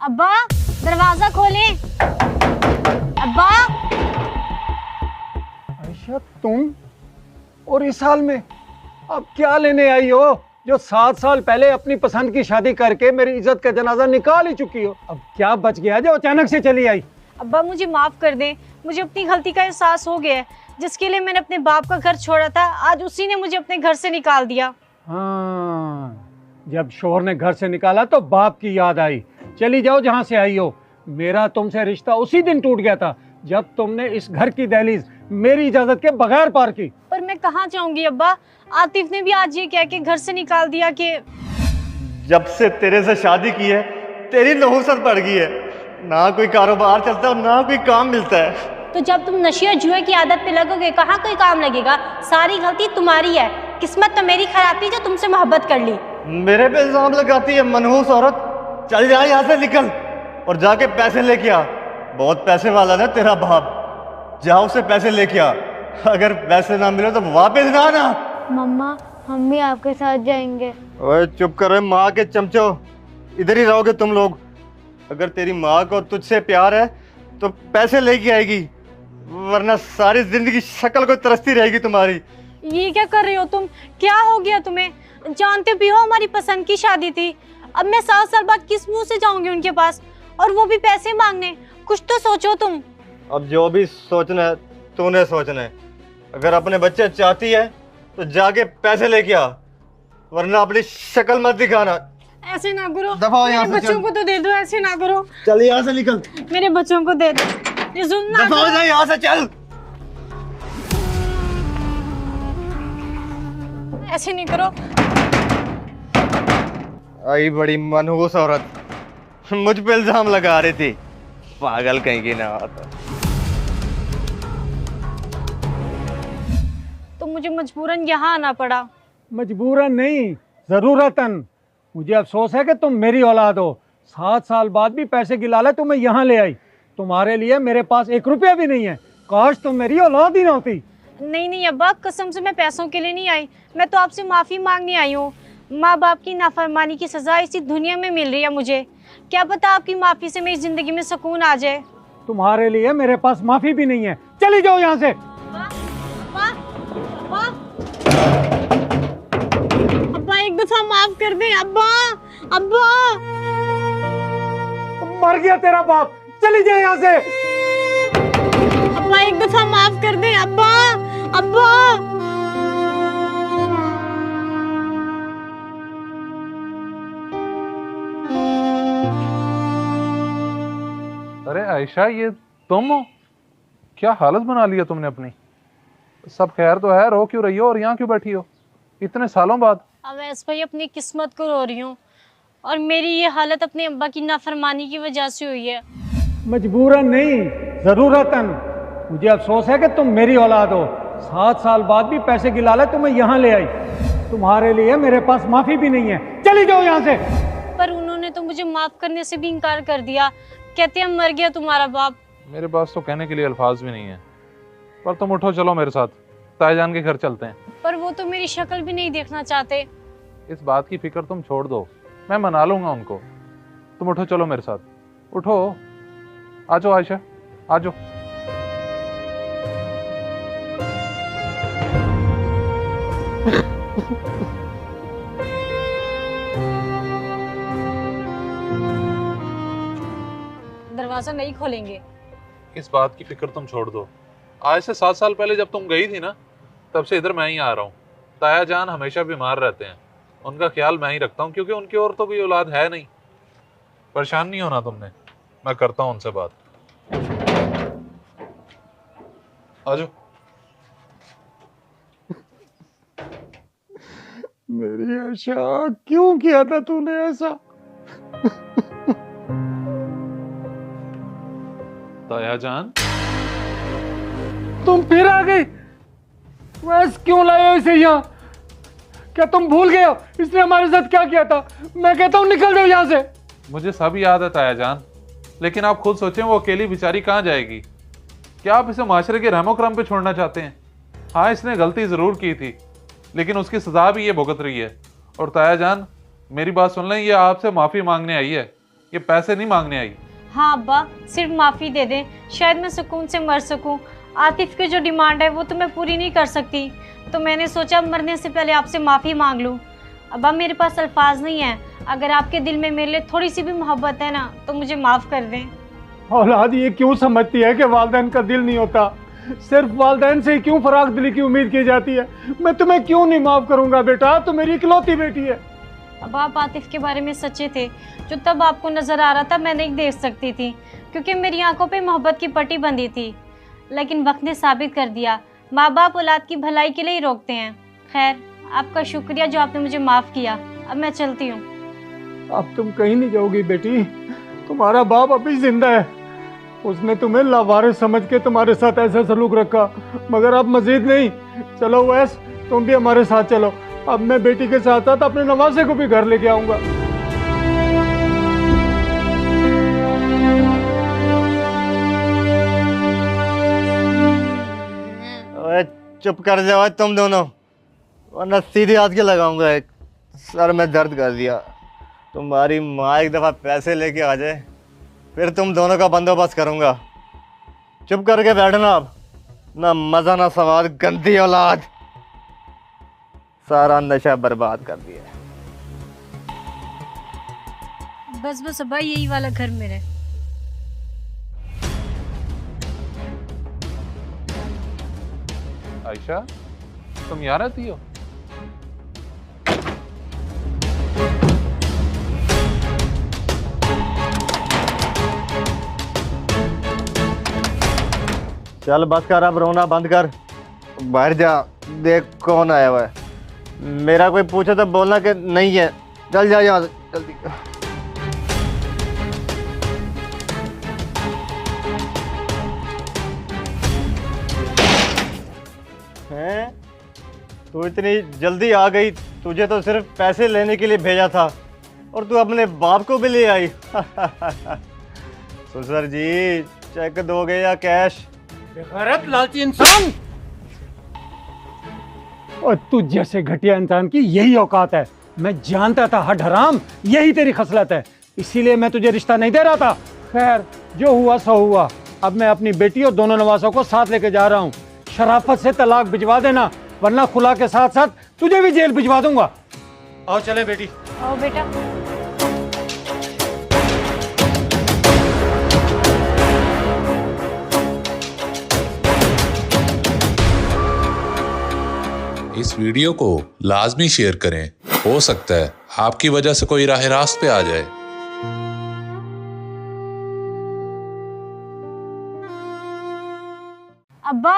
अब्बा दरवाजा खोलें। अब्बा। आयशा तुम और इस हाल में अब क्या लेने आई हो जो 7 साल पहले अपनी पसंद की शादी करके मेरी इज्जत का जनाजा निकाल ही चुकी हो। अब क्या बच गया जो अचानक से चली आई? अब्बा मुझे माफ कर दें, मुझे अपनी गलती का एहसास हो गया है। जिसके लिए मैंने अपने बाप का घर छोड़ा था, आज उसी ने मुझे अपने घर से निकाल दिया। हाँ, जब शोहर ने घर से निकाला तो बाप की याद आई। चली जाओ जहाँ से आई हो। मेरा तुमसे रिश्ता उसी दिन टूट गया था जब तुमने इस घर की दहलीज मेरी इजाजत के बगैर पार की। पर मैं कहाँ जाऊंगी अब्बा? आतिफ ने भी आज ये कह के घर से निकाल दिया कि जब से तेरे से शादी की है तेरी नहुसत बढ़ गई है। ना कोई कारोबार चलता है ना कोई काम मिलता है। तो जब तुम नशे और जुए की आदत पे लगोगे कहाँ कोई काम लगेगा। सारी गलती तुम्हारी है, किस्मत तो मेरी खराब थी जो तुमसे मोहब्बत कर ली। मेरे पे इल्जाम लगाती है मनहूस औरत। चल जा यहाँ से, निकल और जाके पैसे लेके आ। बहुत पैसे वाला ना तेरा बाप, जाओ उसे पैसे लेके आ। अगर पैसे ना मिले तो वापस ना आना। मम्मा हम भी आपके साथ जाएंगे। ओए चुप कर, माँ के चमचो, इधर ही रहोगे तुम लोग। अगर तेरी माँ को तुझसे प्यार है तो पैसे लेके आएगी, वरना सारी जिंदगी शक्ल को तरसती रहेगी तुम्हारी। ये क्या कर रहे हो तुम? क्या हो गया तुम्हें? जानते भी हो हमारी पसंद की शादी थी। अब मैं 7 साल बाद किस मुंह से जाऊंगी उनके पास, और वो भी पैसे मांगने? कुछ तो सोचो तुम। अब जो भी सोचना है तूने सोचना है। अगर अपने बच्चे चाहती है तो जाके पैसे लेके आ, वरना अपनी शक्ल मत दिखाना। ऐसे ना करो, दफा हो यहाँ मेरे से, बच्चों चल। को तो दे दो। ऐसे ना करो, चल यहाँ से निकल, मेरे बच्चों को दे दो। ये जुल्म ना दफा हो करो। जा यहाँ से, चल। ऐसे नहीं करो। आई बड़ी मनहूस औरत, मुझ पे इल्जाम लगा रही थी। पागल कहीं की ना आता। तो मुझे मजबूरन यहाँ आना पड़ा। मजबूरन नहीं, जरूरतन। मुझे अफसोस है कि तुम मेरी औलाद हो। 7 साल बाद भी पैसे की लालच तुम्हें यहाँ ले आई। तुम्हारे लिए मेरे पास 1 रुपया भी नहीं है। काश तुम मेरी औलाद ही ना होती। नहीं नहीं अब्बा, कसम से मैं पैसों के लिए नहीं आई। मैं तो आपसे माफ़ी मांगने आई हूँ। माँ बाप की नाफरमानी की सज़ा इसी दुनिया में मिल रही है मुझे। क्या पता आपकी माफ़ी से मेरी ज़िंदगी में सुकून आ जाए। तुम्हारे लिए मेरे पास माफी भी नहीं है। चली जाओ यहाँ से। अब्बा एक दफा माफ कर दे अब्बा। अब्बा मर गया तेरा बाप, चली जाए यहाँ से। अब्बा एक दफा माफ कर दे अब्बा। अब्बा अरे आयशा, ये तुम हो? क्या हालत बना लिया तुमने अपनी। सब खैर तो है? रो क्यों रही हो और यहाँ क्यों बैठी हो इतने सालों बाद? अवैस भाई, अपनी किस्मत को रो रही हूँ, और मेरी ये हालत अपने अब्बा की नाफरमानी की वजह से हुई है। मजबूरन नहीं, जरूरतन। मुझे अफसोस है कि तुम मेरी औलाद हो। 7 साल बाद भी पैसे की लालच तुम्हें यहाँ ले आई। तुम्हारे लिए मेरे पास माफी भी नहीं है। चली जाओ यहाँ से। पर उन्होंने तो मुझे माफ करने से भी इनकार कर दिया। कहते हैं मर गया तुम्हारा बाप। मेरे पास तो कहने के लिए अल्फाज भी नहीं है। पर तुम उठो, चलो मेरे साथ, ताईजान के घर चलते हैं। पर वो तो मेरी शक्ल भी नहीं देखना चाहते। इस बात की फिक्र तुम छोड़ दो, मैं मना लूंगा उनको। तुम उठो, चलो मेरे साथ, उठो। आ जाओ आयशा, आ जाओ। दरवाजा नहीं खोलेंगे। इस बात की फिक्र तुम छोड़ दो। आज से 7 साल पहले जब तुम गई थी ना, तब से इधर मैं ही आ रहा हूँ। ताया जान हमेशा बीमार रहते हैं, उनका ख्याल मैं ही रखता हूँ, क्योंकि उनकी और तो कोई औलाद है नहीं। परेशान नहीं होना तुमने, मैं करता हूँ उनसे बात। आ जाओ। मेरी आशा, क्यों किया था तूने ऐसा? ताया जान, तुम फिर आ गई। वैसे क्यों लाए हो इसे यहाँ? क्या तुम भूल गए हो इसने हमारे साथ क्या किया था? मैं कहता हूँ निकल जाओ यहाँ से। मुझे सब याद है ताया जान, लेकिन आप खुद सोचें, वो अकेली बेचारी कहाँ जाएगी? क्या आप इसे माशरे के रहमो करम पे छोड़ना चाहते हैं? हाँ, इसने गलती ज़रूर की थी, लेकिन उसकी सजा भी ये भुगत रही है। और ताया जान, मेरी बात सुन लें, ये आपसे माफ़ी मांगने आई है। ये पैसे नहीं मांगने आई। हाँ अब्बा, सिर्फ माफ़ी दे दें, शायद मैं सुकून से मर सकूं। आतिफ की जो डिमांड है वो तो मैं पूरी नहीं कर सकती, तो मैंने सोचा मरने से पहले आपसे माफ़ी मांग लूं। अब्बा मेरे पास अल्फाज नहीं है, अगर आपके दिल में मेरे लिए थोड़ी सी भी मोहब्बत है ना तो मुझे माफ़ कर दें। औलाद ये क्यों समझती है कि वालिदैन का दिल नहीं होता? सिर्फ वालिदैन से ही क्यों फराग दिली की उम्मीद की जाती है? मैं तुम्हें क्यों नहीं माफ़ करूंगा बेटा, तुम मेरी इकलौती बेटी है। अब आप आतिफ के बारे में सच्चे थे, जो तब आपको नज़र आ रहा था मैं नहीं देख सकती थी, क्योंकि मेरी आंखों पे मोहब्बत की पट्टी बंधी थी। लेकिन वक्त ने साबित कर दिया, माँ बाप औलाद की भलाई के लिए ही रोकते हैं। खैर, आपका शुक्रिया जो आपने मुझे माफ़ किया। अब मैं चलती हूँ। अब तुम कहीं नहीं जाओगी बेटी, तुम्हारा बाप अभी जिंदा है। उसने तुम्हें लावारिस समझ के तुम्हारे साथ ऐसा सलूक रखा, मगर अब मजीद नहीं। चलो वैस, तुम भी हमारे साथ चलो। अब मैं बेटी के साथ साथ अपने नवासे को भी घर लेके आऊंगा। चुप कर जाओ तुम दोनों, वरना सीधे हाथ के लगाऊंगा। एक सर में दर्द कर दिया। तुम्हारी माँ एक दफ़ा पैसे लेके आ जाए, फिर तुम दोनों का बंदोबस्त करूंगा। चुप करके बैठना अब, ना मज़ा ना सवाद, गंदी औलाद, सारा नशा बर्बाद कर दिया। बस बस अब्बा, यही वाला घर मेरा है। आयशा, तुम यहाँ रहती हो? चल बस कर, अब रोना बंद कर, बाहर जा, देख कौन आया हुआ है। मेरा कोई पूछे तो बोलना कि नहीं है। चल जा यहाँ से, जल्दी। हैं? तू इतनी जल्दी आ गई, तुझे तो सिर्फ पैसे लेने के लिए भेजा था और तू अपने बाप को भी ले आई। ससुर जी, चेक दोगे या कैश? बेगैरत लालची इंसान, और तुझ जैसे घटिया इंसान की यही औकात है। मैं जानता था हड हराम यही तेरी खसलत है, इसीलिए मैं तुझे रिश्ता नहीं दे रहा था। खैर, जो हुआ सो हुआ। अब मैं अपनी बेटी और दोनों नवासों को साथ लेके जा रहा हूँ। शराफत से तलाक भिजवा देना, वरना खुला के साथ साथ तुझे भी जेल भिजवा दूंगा। आओ चले बेटी। आओ बेटा। इस वीडियो को लाजमी शेयर करें, हो सकता है आपकी वजह से कोई राह रास्त पे आ जाए। अब्बा,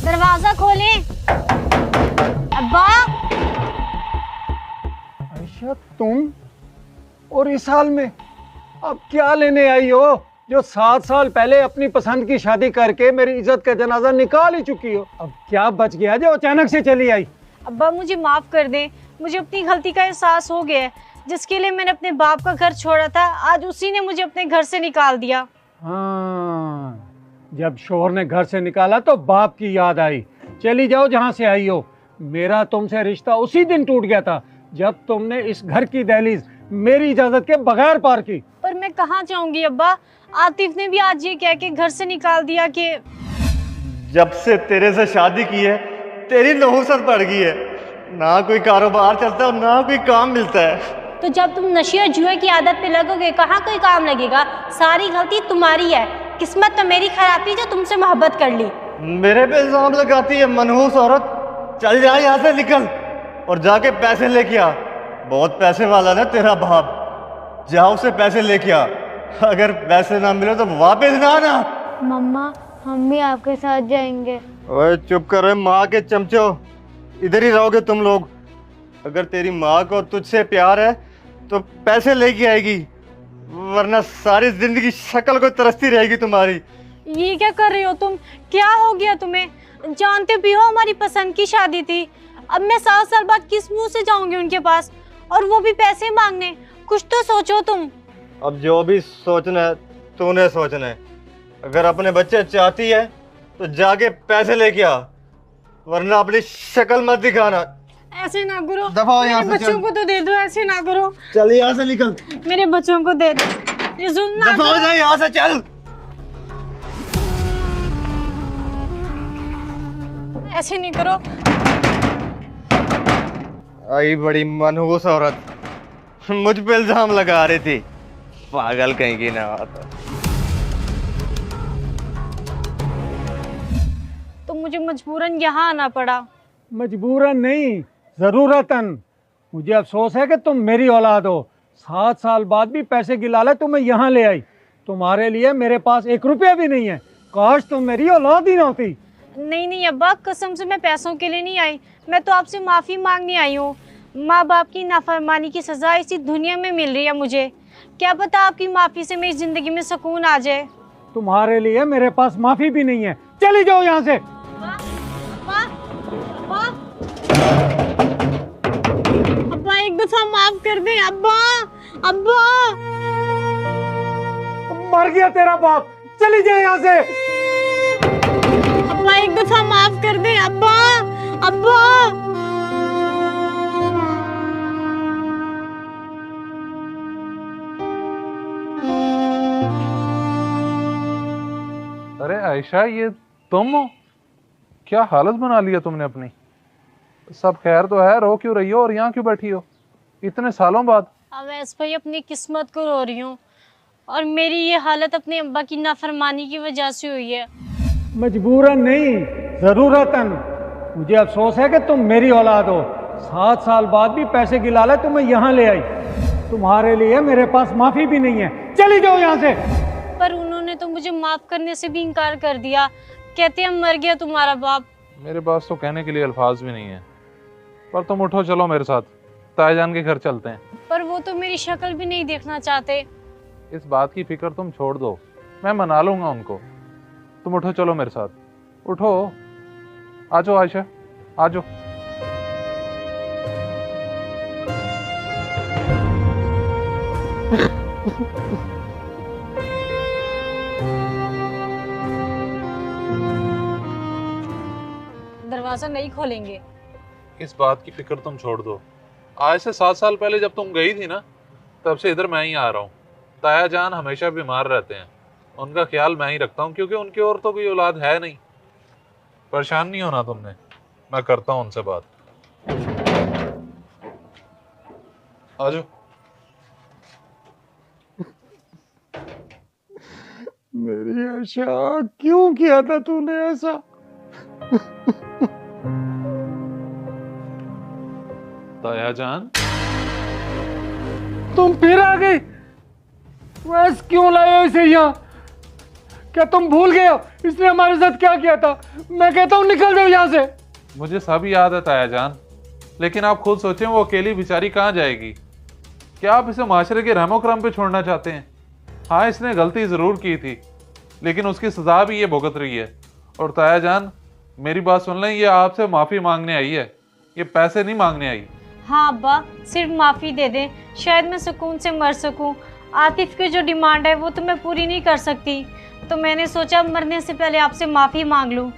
दरवाजा खोलें। अब्बा। आयशा, तुम और इस हाल में अब क्या लेने आई हो, जो 7 साल पहले अपनी पसंद की शादी करके मेरी इज्जत का जनाजा निकाल ही चुकी हो? अब क्या बच गया जो अचानक से चली आई? अब्बा मुझे माफ़ कर दें, मुझे अपनी गलती का एहसास हो गया है। जिसके लिए मैंने अपने बाप का घर छोड़ा था, आज उसी ने मुझे अपने घर से निकाल दिया। हाँ, जब शोहर ने घर से निकाला तो बाप की याद आई। चली जाओ जहाँ से आई हो। मेरा तुमसे रिश्ता उसी दिन टूट गया था जब तुमने इस घर की दहलीज मेरी इजाजत के बगैर पार की। पर मैं कहाँ जाऊंगी अब्बा? आतिफ ने भी आज ये कह के घर से निकाल दिया कि जब से तेरे से शादी की है, तेरी नहुसत बढ़ गई है। ना कोई कारोबार चलता है और ना कोई काम मिलता है। तो जब तुम नशे और जुए की आदत पे लगोगे, कहाँ कोई काम लगेगा? सारी गलती तुम्हारी है। किस्मत तो मेरी खराब थी जो तुमसे मोहब्बत कर ली। मेरे पे इल्जाम लगाती है मनहूस औरत। चल जा यहाँ से, निकल और जाके पैसे लेके आ। बहुत पैसे वाला ना तेरा बाप, जा उसे पैसे लेके आ। अगर पैसे ना मिले तो वापस ना आना। मम्मा, हम भी आपके साथ जाएंगे। ओए चुप कर, माँ के चमचो, इधर ही रहोगे तुम लोग। अगर तेरी माँ को तुझसे प्यार है तो पैसे लेके आएगी, वरना सारी जिंदगी शक्ल को तरसती रहेगी तुम्हारी। ये क्या कर रहे हो तुम? क्या हो गया तुम्हें? जानते भी हो हमारी पसंद की शादी थी। अब मैं 7 साल बाद किस मुंह से जाऊंगी उनके पास, और वो भी पैसे मांगने? कुछ तो सोचो तुम। अब जो भी सोचना है तूने सोचना है। अगर अपने बच्चे चाहती है तो जाके पैसे लेके आ, वरना अपनी शक्ल मत दिखाना। ऐसे ना करो, दफा यहाँ मेरे से बच्चों चल। को तो दे दो। ऐसे ना करो, चल यहाँ से निकल। मेरे बच्चों को दे दो। ये जुल्म ना दफा हो जा यहाँ से, चल। ऐसे नहीं करो। आई बड़ी मनहूस औरत, मुझ पे इल्जाम लगा रही थी, पागल कहीं की ना होता। तो मुझे मजबूरन यहाँ आना पड़ा। मजबूरन नहीं, ज़रूरतन। मुझे अफसोस है कि तुम मेरी औलाद हो। 7 साल बाद भी पैसे की लालच तुम्हें यहाँ ले आई। तुम्हारे लिए मेरे पास 1 रुपया भी नहीं है। काश तुम मेरी औलाद ही ना होती। नहीं नहीं अब्बा, कसम से मैं पैसों के लिए नहीं आई। मैं तो आपसे माफ़ी मांगने आई हूँ। माँ बाप की नाफरमानी की सज़ा इसी दुनिया में मिल रही है मुझे। क्या पता आपकी माफ़ी से मेरी ज़िंदगी में सुकून आ जाए। तुम्हारे लिए मेरे पास माफ़ी भी नहीं है। चली जाओ यहाँ से। अब्बा एक दफा माफ कर दे अब्बा। अब्बा मर गया तेरा बाप, चली जाए यहाँ से। अब्बा एक दफा माफ कर दे अब्बा। अब्बा अरे आयशा, ये तुम हो? क्या हालत बना लिया तुमने अपनी। सब खैर तो है, रो क्यों रही हो और यहाँ क्यों बैठी हो इतने सालों बाद? अवैस भाई, अपनी किस्मत को रो रही हूँ और मेरी ये हालत अपने अब्बा की नाफरमानी की वजह से हुई है। मजबूरन नहीं, ज़रूरतन। मुझे अफसोस है कि तुम मेरी औलाद हो। 7 साल बाद भी पैसे की लालच तुम्हें यहाँ ले आई। तुम्हारे लिए मेरे पास माफ़ी भी नहीं है। चली जाओ यहाँ से। पर उन्होंने तो मुझे माफ करने से भी इनकार कर दिया। कहते हैं मर गया तुम्हारा बाप। मेरे पास तो कहने के लिए अल्फाज भी नहीं है। पर तुम उठो, चलो मेरे साथ, ताईजान के घर चलते हैं। पर वो तो मेरी शक्ल भी नहीं देखना चाहते। इस बात की फिक्र तुम छोड़ दो, मैं मना लूंगा उनको। तुम उठो, चलो मेरे साथ, उठो। आ जाओ आयशा, आ जाओ। दरवाजा नहीं खोलेंगे। इस बात की फिक्र तुम छोड़ दो। आज से 7 साल पहले जब तुम गई थी ना, तब से इधर मैं ही आ रहा हूँ। ताया जान हमेशा बीमार रहते हैं, उनका ख्याल मैं ही रखता हूँ, क्योंकि उनकी और तो कोई औलाद है नहीं। परेशान नहीं होना तुमने, मैं करता हूँ उनसे बात। आ जाओ। मेरी आशा, क्यों किया था तूने ऐसा? ताया जान, तुम फिर आ गई। वैसे क्यों लाए हो इसे यहाँ? क्या तुम भूल गए हो इसने हमारे साथ क्या किया था? मैं कहता हूँ निकल जाओ यहाँ से। मुझे सब याद है ताया जान, लेकिन आप खुद सोचें, वो अकेली बेचारी कहाँ जाएगी? क्या आप इसे माशरे के रहमो करम पे छोड़ना चाहते हैं? हाँ, इसने गलती ज़रूर की थी, लेकिन उसकी सज़ा भी ये भुगत रही है। और ताया जान, मेरी बात सुन लें, ये आपसे माफ़ी मांगने आई है, ये पैसे नहीं मांगने आई। हाँ अब्बा, सिर्फ माफ़ी दे दें, शायद मैं सुकून से मर सकूं। आतिफ की जो डिमांड है वो तो मैं पूरी नहीं कर सकती, तो मैंने सोचा मरने से पहले आपसे माफ़ी मांग लूं।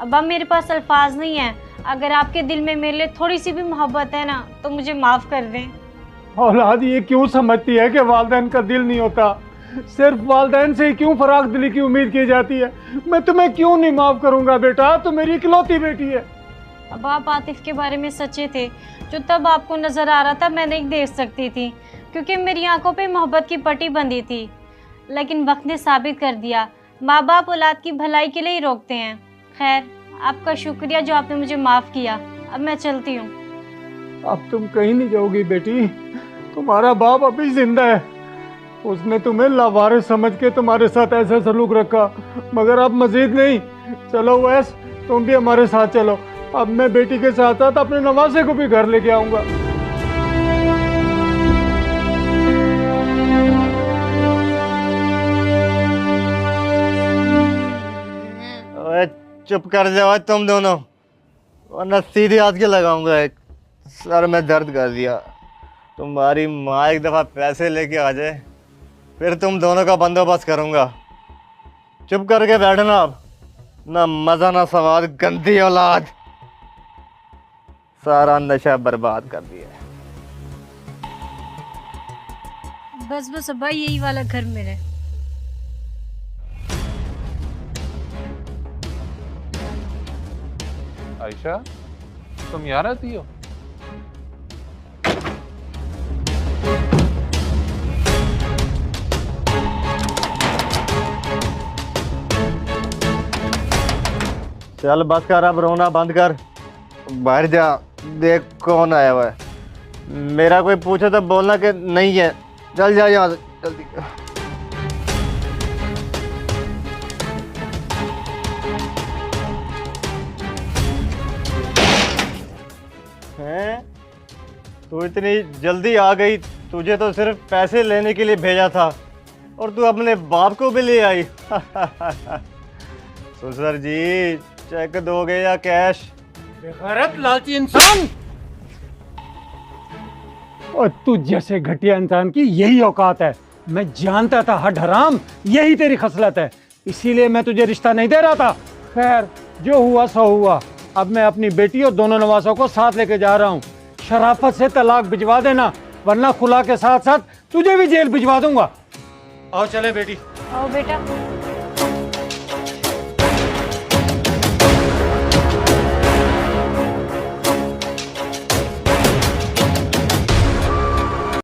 अब्बा मेरे पास अल्फाज नहीं है। अगर आपके दिल में मेरे लिए थोड़ी सी भी मोहब्बत है ना, तो मुझे माफ़ कर दें। औलाद ये क्यों समझती है कि वालिदैन का दिल नहीं होता? सिर्फ वालिदैन से ही क्यों फराग दिली की उम्मीद की जाती है? मैं तुम्हें क्यों नहीं माफ़ करूँगा बेटा, तो मेरी इकलौती बेटी है। अब आप आतिफ के बारे में सच्चे थे। जो तब आपको नज़र आ रहा था मैं नहीं देख सकती थी, क्योंकि मेरी आंखों पे मोहब्बत की पट्टी बंधी थी। लेकिन वक्त ने साबित कर दिया, माँ बाप औलाद की भलाई के लिए ही रोकते हैं। खैर, आपका शुक्रिया जो आपने मुझे माफ़ किया। अब मैं चलती हूँ। अब तुम कहीं नहीं जाओगी बेटी, तुम्हारा बाप अभी जिंदा है। उसने तुम्हें लावारिस समझ के तुम्हारे साथ ऐसा सलूक रखा, मगर अब मजीद नहीं। चलो वैस, तुम भी हमारे साथ चलो। अब मैं बेटी के साथ साथ अपने नवासे को भी घर लेके आऊंगा। ओए चुप कर जाओ तुम दोनों, वरना सीधी हाथ के लगाऊंगा। एक सर में दर्द कर दिया। तुम्हारी माँ एक दफ़ा पैसे लेके आ जाए, फिर तुम दोनों का बंदोबस्त करूंगा। चुप करके बैठना अब, ना मज़ा ना स्वाद, गंदी औलाद, सारा नशा बर्बाद कर दिया। बस बस अब्बा यही वाला घर मेरा है। आयशा, तुम यहाँ रहती हो? चल बस कर, अब रोना बंद कर, बाहर जा, देख कौन आया हुआ है। मेरा कोई पूछे तो बोलना कि नहीं है। चल जा यहाँ से जल्दी। हैं? तू इतनी जल्दी आ गई, तुझे तो सिर्फ पैसे लेने के लिए भेजा था और तू अपने बाप को भी ले आई। ससुर जी, चेक दोगे या कैश? बेगैरत लालची इंसान! और तू जैसे घटिया इंसान की यही औकात है। मैं जानता था हड हराम यही तेरी खसलत है, इसीलिए मैं तुझे रिश्ता नहीं दे रहा था। खैर, जो हुआ सो हुआ। अब मैं अपनी बेटी और दोनों नवासों को साथ लेके जा रहा हूँ। शराफत से तलाक भिजवा देना, वरना खुला के साथ साथ तुझे भी जेल भिजवा दूंगा। आओ चले बेटी। आओ बेटा।